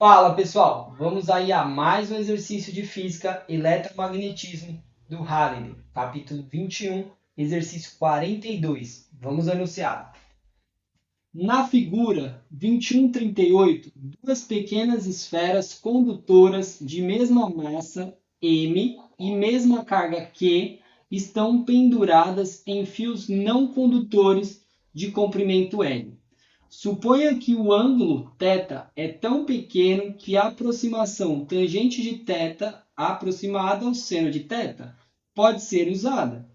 Fala pessoal, vamos aí a mais um exercício de física eletromagnetismo do Halliday, capítulo 21, exercício 42. Vamos anunciar. Na figura 2138, duas pequenas esferas condutoras de mesma massa m e mesma carga q estão penduradas em fios não condutores de comprimento L. Suponha que o ângulo θ é tão pequeno que a aproximação tangente de θ aproximada ao seno de θ pode ser usada.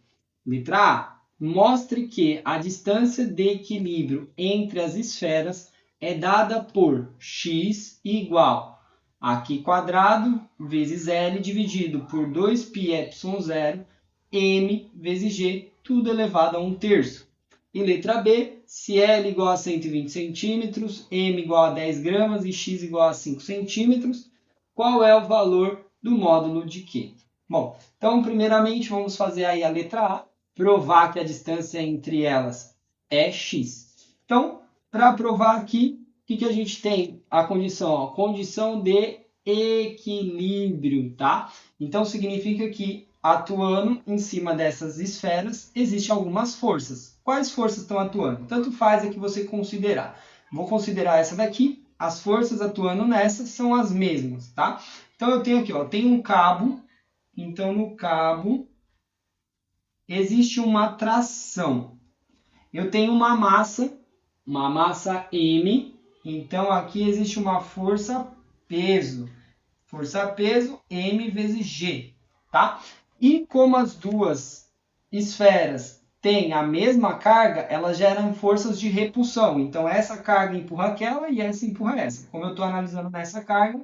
Letra A. Mostre que a distância de equilíbrio entre as esferas é dada por x igual a q² vezes L dividido por 2πε0 m vezes g, tudo elevado a 1/3. E letra B, se L igual a 120 centímetros, M igual a 10 gramas e X igual a 5 centímetros, qual é o valor do módulo de Q? Bom, então primeiramente vamos fazer aí a letra A, provar que a distância entre elas é X. Então, para provar aqui, o que a gente tem? A condição, condição de equilíbrio, tá? Então significa que atuando em cima dessas esferas, existem algumas forças. Quais forças estão atuando? Tanto faz é que você considerar. Vou considerar essa daqui. As forças atuando nessa são as mesmas, tá? Então eu tenho aqui, ó, tem um cabo. Então no cabo existe uma tração. Eu tenho uma massa M. Então aqui existe uma força peso. Força peso M vezes G, tá? E como as duas esferas têm a mesma carga, elas geram forças de repulsão. Então, essa carga empurra aquela e essa empurra essa. Como eu estou analisando nessa carga,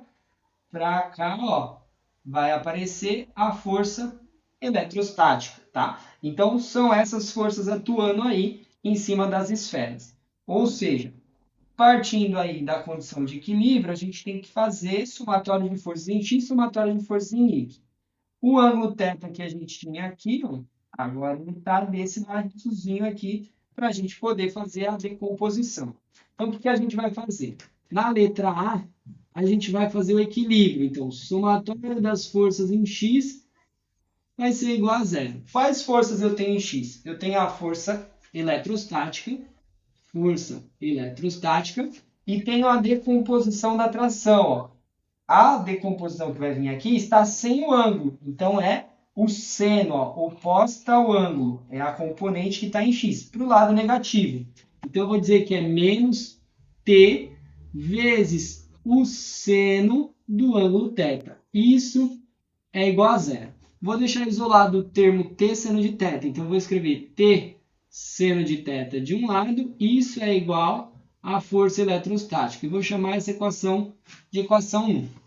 para cá, ó, vai aparecer a força eletrostática, tá? Então, são essas forças atuando aí em cima das esferas. Ou seja, partindo aí da condição de equilíbrio, a gente tem que fazer somatório de forças em x, somatório de forças em y. O ângulo θ que a gente tinha aqui, ó, agora ele está desse ladozinho aqui para a gente poder fazer a decomposição. Então, o que a gente vai fazer? Na letra a gente vai fazer o equilíbrio. Então, o somatório das forças em x vai ser igual a zero. Quais forças eu tenho em x? Eu tenho a força eletrostática, e tenho a decomposição da tração, ó. A decomposição que vai vir aqui está sem o ângulo. Então, é o seno, ó, oposta ao ângulo. É a componente que está em x, para o lado negativo. Então, eu vou dizer que é menos t vezes o seno do ângulo θ. Isso é igual a zero. Vou deixar isolado o termo t seno de θ. Então, eu vou escrever t seno de θ de um lado. Isso é igual à força eletrostática. E vou chamar essa equação de equação 1.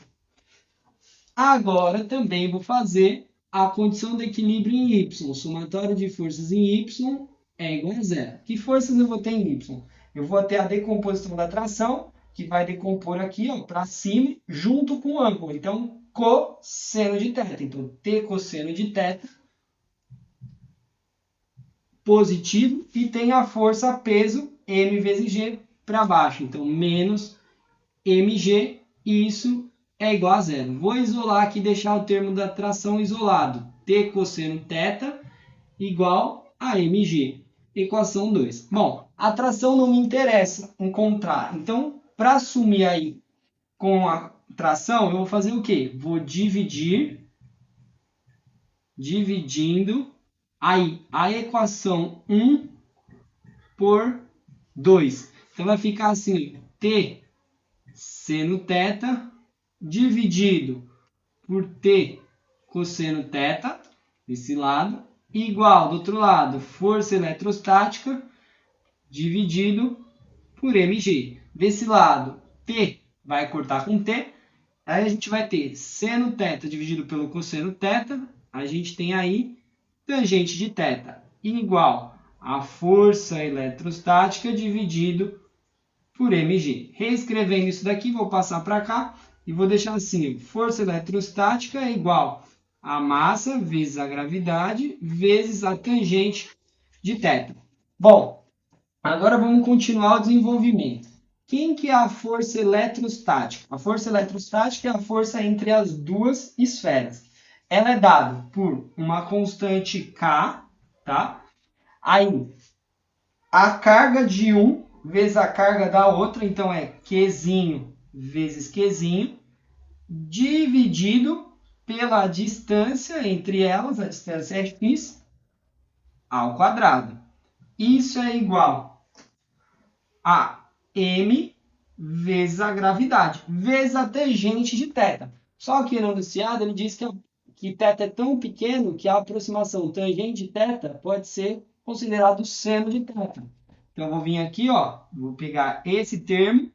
Agora também vou fazer a condição de equilíbrio em y. Somatório de forças em y é igual a zero. Que forças eu vou ter em y? Eu vou ter a decomposição da tração, que vai decompor aqui para cima, junto com o ângulo. Então, cosseno de θ. Então, t cosseno de θ positivo. E tem a força peso m vezes g para baixo. Então, menos mg. E isso é igual a zero. Vou isolar aqui e deixar o termo da tração isolado. T cosseno θ igual a mg. Equação 2. Bom, a tração não me interessa encontrar. Então, para assumir aí com a tração, eu vou fazer o quê? Vou dividindo aí a equação 1 por 2. Então, vai ficar assim, t seno θ dividido por t cosseno θ, desse lado, igual do outro lado, força eletrostática dividido por mg. Desse lado, t vai cortar com t, aí a gente vai ter seno θ dividido pelo cosseno θ, a gente tem aí tangente de θ igual a força eletrostática dividido por mg. Reescrevendo isso daqui, vou passar para cá e vou deixar assim: força eletrostática é igual a massa vezes a gravidade vezes a tangente de θ. Bom, agora vamos continuar o desenvolvimento. O Quem que é a força eletrostática? A força eletrostática é a força entre as duas esferas. Ela é dada por uma constante K, tá? Aí, a carga de um vezes a carga da outra, então é Qzinho vezes Qzinho, dividido pela distância entre elas, a distância é x ao quadrado. Isso é igual a m vezes a gravidade, vezes a tangente de θ. Só que no enunciado ele diz que θ é tão pequeno que a aproximação tangente de θ pode ser considerado seno de θ. Então, eu vou vir aqui, ó, vou pegar esse termo,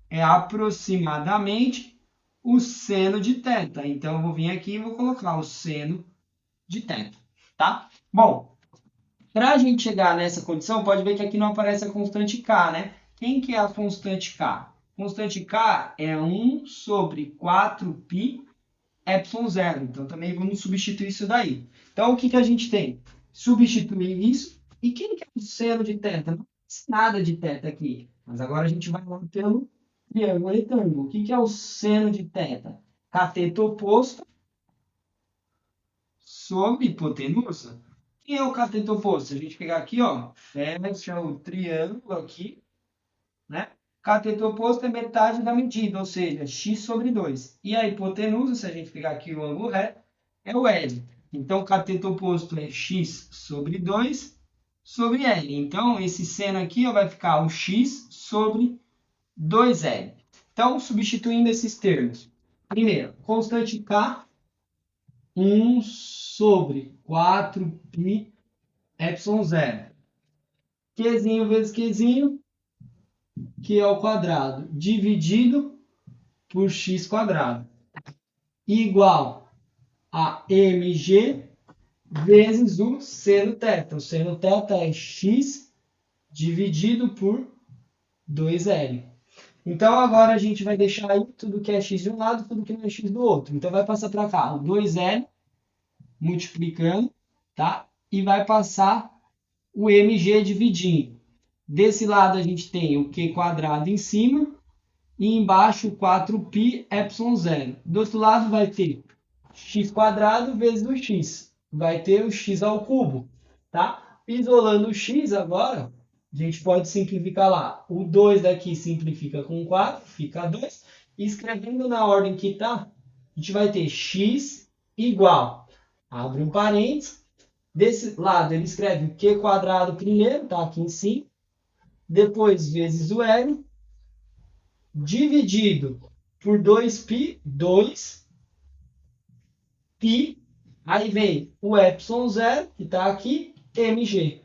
é aproximadamente o seno de θ. Então, eu vou vir aqui e vou colocar o seno de θ, tá? Bom, para a gente chegar nessa condição, pode ver que aqui não aparece a constante K, né? Quem que é a constante K? Constante K é 1 sobre 4π epsilon zero. Então, também vamos substituir isso daí. Então, o que a gente tem? Substituir isso. E quem que é o seno de θ? Não tem nada de θ aqui. Mas agora a gente vai lá pelo triângulo retângulo. O que é o seno de θ? Cateto oposto sobre hipotenusa. Quem é o cateto oposto? Se a gente pegar aqui, ó, fecha o triângulo aqui, né? Cateto oposto é metade da medida, ou seja, x sobre 2. E a hipotenusa, se a gente pegar aqui o ângulo reto, é o L. Então, o cateto oposto é x sobre 2 sobre L. Então, esse seno aqui ó, vai ficar o x sobre 2L. Então, substituindo esses termos. Primeiro, constante K, 1 sobre 4π epsilon zero. Qzinho vezes Qzinho, que é o quadrado, dividido por x quadrado, igual a mg vezes o seno θ. O seno θ é x dividido por 2L. Então, agora a gente vai deixar aí tudo que é x de um lado, tudo que não é x do outro. Então, vai passar para cá o 2L multiplicando, tá? E vai passar o mg dividindo. Desse lado a gente tem o q quadrado em cima e embaixo 4π epsilon zero. Do outro lado vai ter x quadrado vezes o x. Vai ter o x ao cubo, tá? Isolando o x agora, a gente pode simplificar lá. O 2 daqui simplifica com 4, fica 2. E escrevendo na ordem que está, a gente vai ter x igual, abre um parênteses, desse lado ele escreve o q quadrado primeiro, tá aqui em cima, depois vezes o L, dividido por 2π, 2π, aí vem o epsilon zero, que está aqui, mg.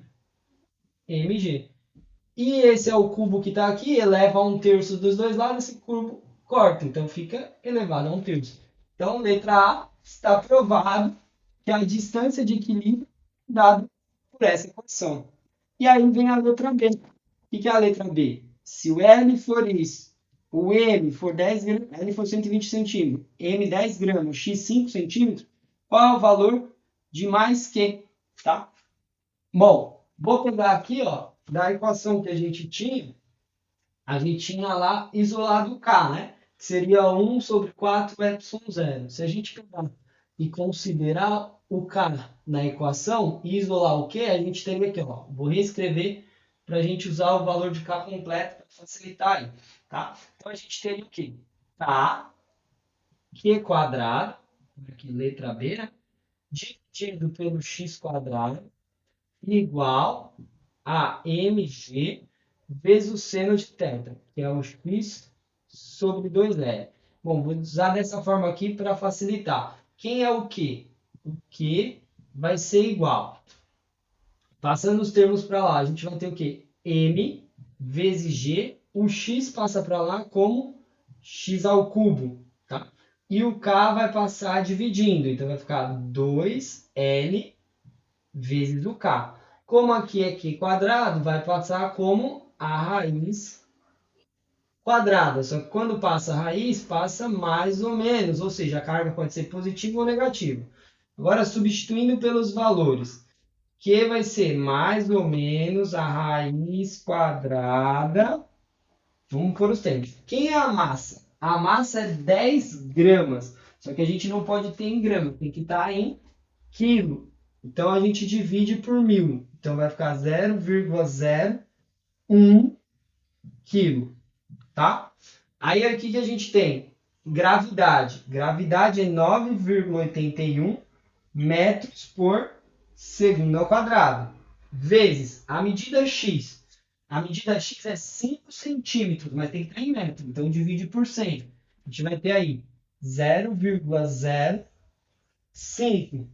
E esse é o cubo que está aqui, eleva a 1/3 dos dois lados, esse cubo corta, então fica elevado a 1/3. Então, letra A, está provado que a distância de equilíbrio é dada por essa equação. E aí vem a letra B. O que é a letra B? Se o L for isso, o M for 10 gramas, L for 120 centímetros, M 10 gramas, X 5 centímetros, qual é o valor de mais Q? Tá? Bom, vou pegar aqui, ó, da equação que a gente tinha lá isolado o K, né? Que seria 1 sobre 4 epsilon zero. Se a gente pegar e considerar o K na equação e isolar o Q, a gente teria aqui, ó, vou reescrever para a gente usar o valor de K completo para facilitar aí, tá? Então a gente teria o quê? K, Q quadrado, aqui letra B, né? Dividido pelo x quadrado igual a mg vezes o seno de θ, que é o x sobre 2L. Bom, vou usar dessa forma aqui para facilitar. Quem é o Q? O Q vai ser igual. Passando os termos para lá, a gente vai ter o quê? M vezes G. O x passa para lá como x ao cubo, tá? E o K vai passar dividindo. Então, vai ficar 2L vezes o K. Como aqui é Q quadrado, vai passar como a raiz quadrada. Só que quando passa a raiz, passa mais ou menos. Ou seja, a carga pode ser positiva ou negativa. Agora, substituindo pelos valores. Q vai ser mais ou menos a raiz quadrada Vamos pôr os termos. Quem é a massa? A massa é 10 gramas. Só que a gente não pode ter em grama, tem que estar em quilo. Então a gente divide por 1000. Então vai ficar 0,01 quilo, tá? Aí aqui que a gente tem gravidade. Gravidade é 9,81 metros por segundo ao quadrado. Vezes a medida x. A medida x é 5 centímetros, mas tem que estar em metro. Então divide por 100. A gente vai ter aí 0,05,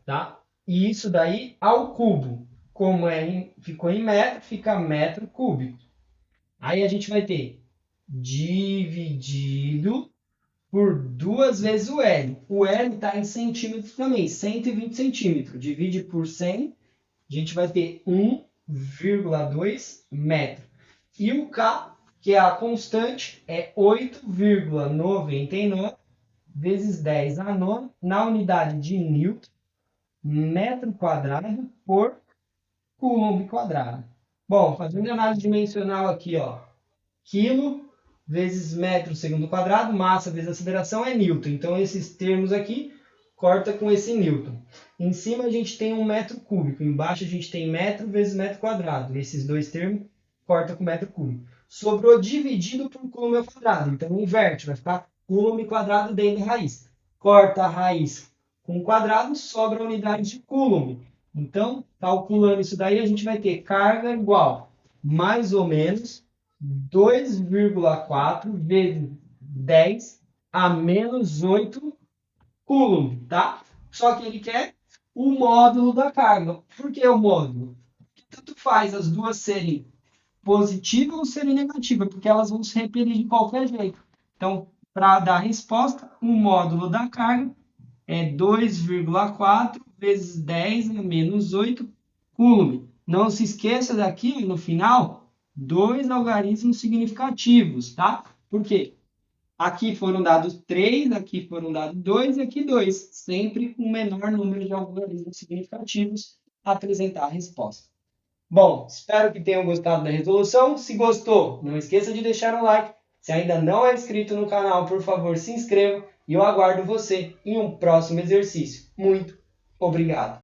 tá? E isso daí ao cubo. Como ficou em metro, fica metro cúbico. Aí a gente vai ter dividido por 2 vezes o L. O L está em centímetros também, 120 centímetros. Divide por 100, a gente vai ter 1,2 metro. E o K, que é a constante, é 8,99 vezes 10 a nona, na unidade de Newton, metro quadrado por coulomb quadrado. Bom, fazendo análise dimensional aqui, ó, quilo vezes metro segundo quadrado, massa vezes aceleração é Newton. Então, esses termos aqui corta com esse Newton. Em cima a gente tem um metro cúbico, embaixo a gente tem metro vezes metro quadrado. Esses dois termos corta com metro cúbico. Sobrou dividido por coulomb ao quadrado. Então, inverte, vai ficar coulomb quadrado dentro da raiz. Corta a raiz com o quadrado, sobra a unidade de coulomb. Então, calculando isso daí, a gente vai ter carga igual, mais ou menos, 2,4 vezes 10 a menos 8 coulomb, tá? Só que ele quer o módulo da carga. Por que o módulo? Porque tanto faz as duas serem positivas ou serem negativas, porque elas vão se repelir de qualquer jeito. Então, para dar a resposta, o módulo da carga é 2,4 vezes 10 a menos 8 coulomb. Não se esqueça daqui, no final, dois algarismos significativos, tá? Por quê? Aqui foram dados 3, aqui foram dados 2 e aqui 2. Sempre com o menor número de algarismos significativos a apresentar a resposta. Bom, espero que tenham gostado da resolução. Se gostou, não esqueça de deixar um like. Se ainda não é inscrito no canal, por favor, se inscreva. E eu aguardo você em um próximo exercício. Muito obrigado!